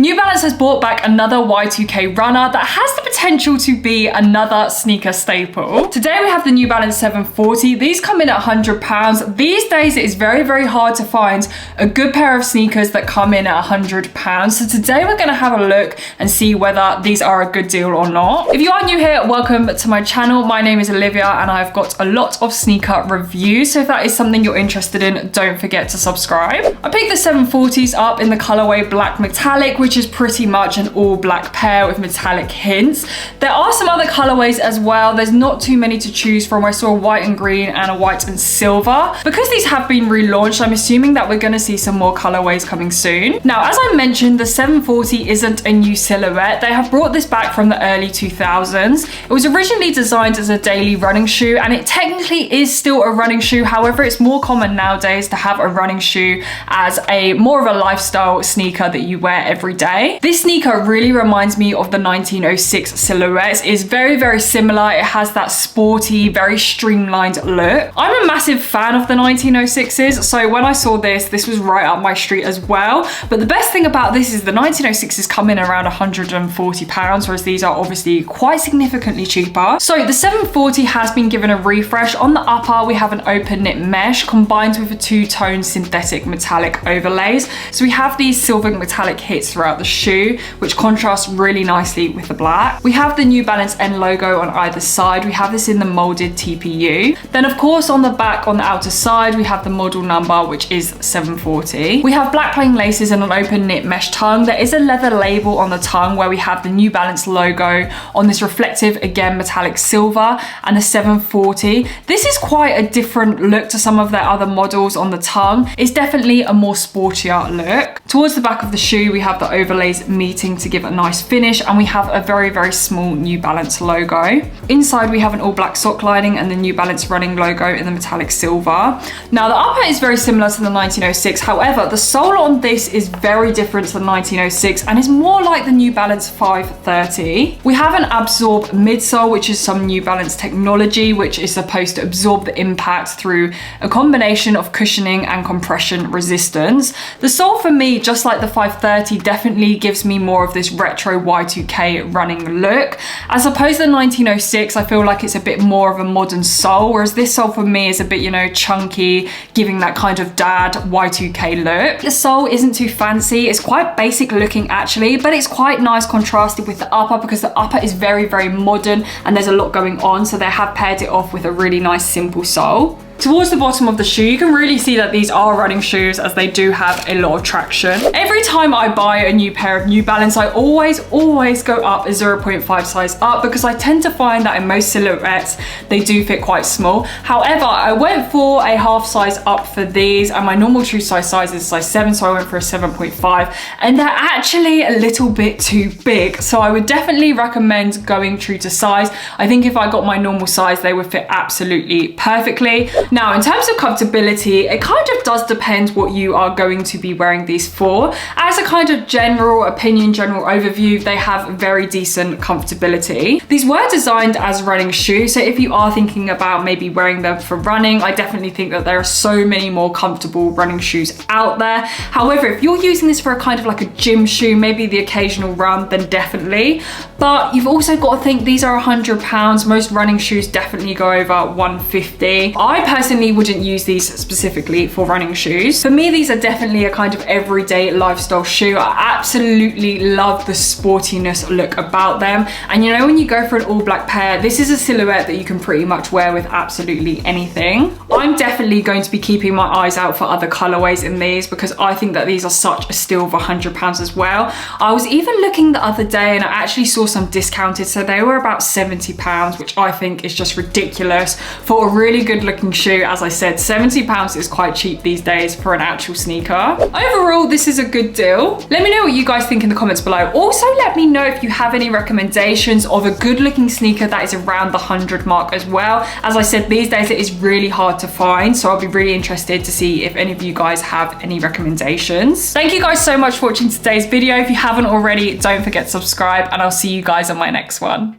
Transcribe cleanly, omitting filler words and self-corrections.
New Balance has brought back another Y2K runner that has the potential to be another sneaker staple. Today we have the New Balance 740. These come in at £100. These days it is very, very hard to find a good pair of sneakers that come in at £100. So today we're going to have a look and see whether these are a good deal or not. If you are new here, welcome to my channel. My name is Olivia and I've got a lot of sneaker reviews. So if that is something you're interested in, don't forget to subscribe. I picked the 740s up in the colorway black metallic, which is pretty much an all black pair with metallic hints. There are some other colorways as well. There's not too many to choose from. I saw a white and green and a white and silver. Because these have been relaunched, I'm assuming that we're going to see some more colorways coming soon. Now, as I mentioned, the 740 isn't a new silhouette. They have brought this back from the early 2000s. It was originally designed as a daily running shoe, and it technically is still a running shoe. However, it's more common nowadays to have a running shoe as more of a lifestyle sneaker that you wear every day. This sneaker really reminds me of the 1906 silhouette. It's very, very similar. It has that sporty, very streamlined look. I'm a massive fan of the 1906s, so when I saw this was right up my street as well. But the best thing about this is the 1906s come in around £140, whereas these are obviously quite significantly cheaper. So the 740 has been given a refresh. On the upper, we have an open knit mesh combined with a two-tone synthetic metallic overlays. So we have these silver metallic hits throughout the shoe, which contrast really nicely with the black. We have the New Balance N logo on either side. We have this in the molded TPU. Then of course on the back, on the outer side, we have the model number, which is 740. We have black plain laces and an open knit mesh tongue. There is a leather label on the tongue where we have the New Balance logo on this reflective, again, metallic silver, and a 740. This is quite a different look to some of their other models on the tongue. It's definitely a more sportier look. Towards the back of the shoe, we have the overlays meeting to give a nice finish, and we have a very, very small New Balance logo. Inside, we have an all black sock lining and the New Balance running logo in the metallic silver. Now, the upper is very similar to the 1906. However, the sole on this is very different to the 1906 and is more like the New Balance 530. We have an absorb midsole, which is some New Balance technology, which is supposed to absorb the impact through a combination of cushioning and compression resistance. The sole for me, just like the 530, definitely gives me more of this retro Y2K running look. As opposed to the 1906, I feel like it's a bit more of a modern sole, whereas this sole for me is a bit, you know, chunky, giving that kind of dad Y2K look. The sole isn't too fancy. It's quite basic looking actually, but it's quite nice contrasted with the upper because the upper is very, very modern and there's a lot going on. So they have paired it off with a really nice simple sole. Towards the bottom of the shoe, you can really see that these are running shoes as they do have a lot of traction. Every time I buy a new pair of New Balance, I always go up a 0.5 size up because I tend to find that in most silhouettes, they do fit quite small. However, I went for a half size up for these and my normal true size is size 7, so I went for a 7.5 and they're actually a little bit too big. So I would definitely recommend going true to size. I think if I got my normal size, they would fit absolutely perfectly. Now, in terms of comfortability, it kind of does depend what you are going to be wearing these for. As a kind of general opinion, general overview, they have very decent comfortability. These were designed as running shoes, so if you are thinking about maybe wearing them for running, I definitely think that there are so many more comfortable running shoes out there. However, if you're using this for a kind of like a gym shoe, maybe the occasional run, then definitely. But you've also got to think these are £100. Most running shoes definitely go over £150. I personally wouldn't use these specifically for running shoes. For me, these are definitely a kind of everyday lifestyle shoe. I absolutely love the sportiness look about them. And you know, when you go for an all black pair, this is a silhouette that you can pretty much wear with absolutely anything. I'm definitely going to be keeping my eyes out for other colorways in these because I think that these are such a steal for £100 as well. I was even looking the other day and I actually saw some discounted, so they were about £70, which I think is just ridiculous for a really good looking shoe. As I said, £70 is quite cheap these days for an actual sneaker. Overall, this is a good deal. Let me know what you guys think in the comments below. Also, let me know if you have any recommendations of a good looking sneaker that is around the 100 mark as well. As I said, these days it is really hard to find, so I'll be really interested to see if any of you guys have any recommendations. Thank you guys so much for watching today's video. If you haven't already, don't forget to subscribe and I'll see you guys on my next one.